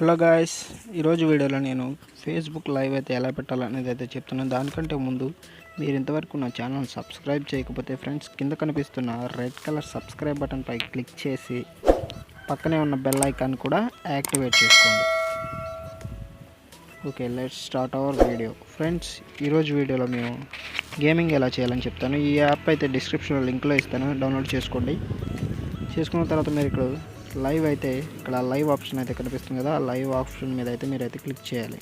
Hello guys, ఈరోజు వీడియోలో నేను ఫేస్బుక్ లైవ్ అయితే ఎలా పెట్టాలనేది అయితే చెప్తున్నాను. దానికంటే ముందు మీరు ఇంతవరకు నా ఛానల్ సబ్స్క్రైబ్ చేయకపోతే ఫ్రెండ్స్, కింద కనిపిస్తున్న రెడ్ కలర్ సబ్స్క్రైబ్ బటన్ పై క్లిక్ చేసి పక్కనే ఉన్న బెల్ ఐకాన్ కూడా యాక్టివేట్ చేసుకోండి. Okay, let's start our video. Friends, ఈరోజు వీడియోలో మేము గేమింగ్ ఎలా చేయాలని చెప్తాను. ఈ యాప్ అయితే డిస్క్రిప్షన్లో లింక్లో ఇస్తాను, డౌన్లోడ్ చేసుకోండి. చేసుకున్న తర్వాత మీరు ఇక్కడ లైవ్ ఆప్షన్ అయితే కనిపిస్తుంది కదా, ఆ లైవ్ ఆప్షన్ మీద అయితే మీరైతే క్లిక్ చేయాలి.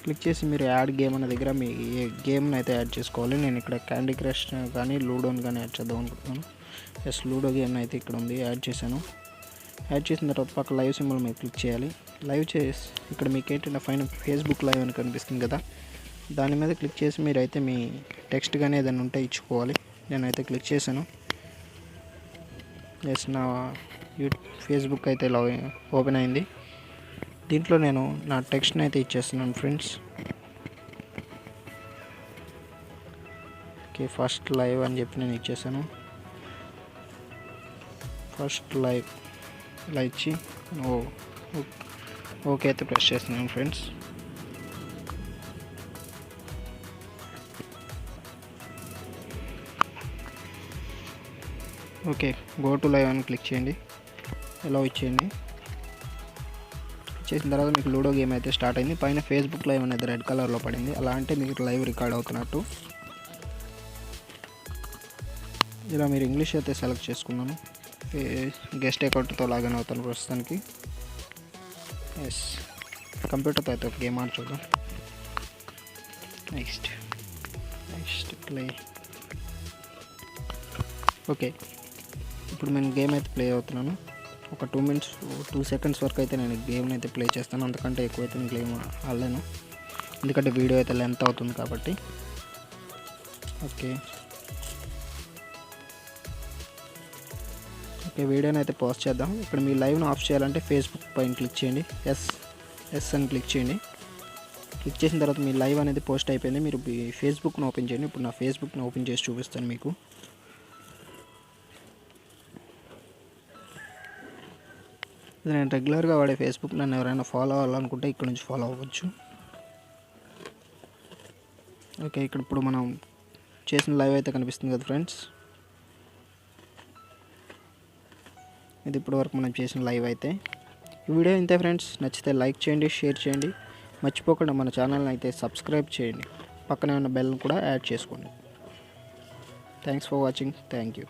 క్లిక్ చేసి మీరు యాడ్ గేమ్ అనే దగ్గర మీ ఏ గేమ్ని అయితే యాడ్ చేసుకోవాలి. నేను ఇక్కడ క్యాండీ క్రష్ కానీ లూడోని కానీ యాడ్ చేద్దాం అనుకుంటున్నాను. లూడో గేమ్ అయితే ఇక్కడ ఉంది, యాడ్ చేశాను. యాడ్ చేసిన తర్వాత పక్క లైవ్ సింబల్ మీద క్లిక్ చేయాలి. లైవ్ చేసి ఇక్కడ మీకు ఏంటంటే పైన ఫేస్బుక్ లైవ్ అని కనిపిస్తుంది కదా, దాని మీద క్లిక్ చేసి మీరైతే మీ టెక్స్ట్ కానీ ఏదైనా ఉంటే ఇచ్చుకోవాలి. నేనైతే క్లిక్ చేశాను. నా ఫేస్బుక్ అయితే ఓపెన్ అయింది. దీంట్లో నేను నా టెక్స్ట్ని అయితే ఇచ్చేస్తున్నాను ఫ్రెండ్స్. ఓకే, ఫస్ట్ లైవ్ అని చెప్పి నేను ఇచ్చేసాను. ఫస్ట్ లైవ్ ఇలా ఇచ్చి ఓకే అయితే ప్రెస్ చేస్తున్నాను friends. Okay, go to live అని క్లిక్ చేయండి. ఎలా ఇచ్చేయండి. చేసిన తర్వాత మీకు లూడో గేమ్ అయితే స్టార్ట్ అయింది. పైన ఫేస్బుక్ లైవ్ అనేది రెడ్ కలర్లో పడింది. అలా అంటే మీకు లైవ్ రికార్డ్ అవుతున్నట్టు. ఇలా మీరు ఇంగ్లీష్ అయితే సెలెక్ట్ చేసుకున్నాను. గెస్ట్ అకౌంట్తో లాగిన్ అవుతాను ప్రస్తుతానికి. కంప్యూటర్తో అయితే ఒక గేమ్ ఆడి చూద్దాం. Next play. ఓకే, ఇప్పుడు నేను గేమ్ అయితే ప్లే అవుతున్నాను. ఒక 2 సెకండ్స్ వరకు అయితే నేను గేమ్ని అయితే ప్లే చేస్తాను. అంతకంటే ఎక్కువైతే నేను గేమ్ ఆడలేను, ఎందుకంటే వీడియో అయితే లెంత్ అవుతుంది కాబట్టి. ఓకే, వీడియోని అయితే పాజ్ చేద్దాం. ఇక్కడ మీ లైవ్ను ఆఫ్ చేయాలంటే ఫేస్బుక్ పైన క్లిక్ చేయండి. ఎస్ అని క్లిక్ చేయండి. క్లిక్ చేసిన తర్వాత మీ లైవ్ అనేది పోస్ట్ అయిపోయింది. మీరు మీ ఫేస్బుక్ను ఓపెన్ చేయండి. ఇప్పుడు నా ఫేస్బుక్ను ఓపెన్ చేసి చూపిస్తాను మీకు. ఇది నేను రెగ్యులర్గా వాడే ఫేస్బుక్. నన్ను ఎవరైనా ఫాలో అవ్వాలనుకుంటే ఇక్కడ నుంచి ఫాలో అవ్వచ్చు. ఓకే, ఇప్పుడు మనం చేసిన లైవ్ అయితే కనిపిస్తుంది కదా ఫ్రెండ్స్. ఇది ఇప్పటి వరకు మనం చేసిన లైవ్ అయితే. ఈ వీడియో ఇంతే ఫ్రెండ్స్. నచ్చితే లైక్ చేయండి, షేర్ చేయండి. మర్చిపోకుండా మన ఛానల్ని అయితే సబ్స్క్రైబ్ చేయండి. పక్కనే ఉన్న బెల్ని కూడా యాడ్ చేసుకోండి. Thanks for watching. Thank you.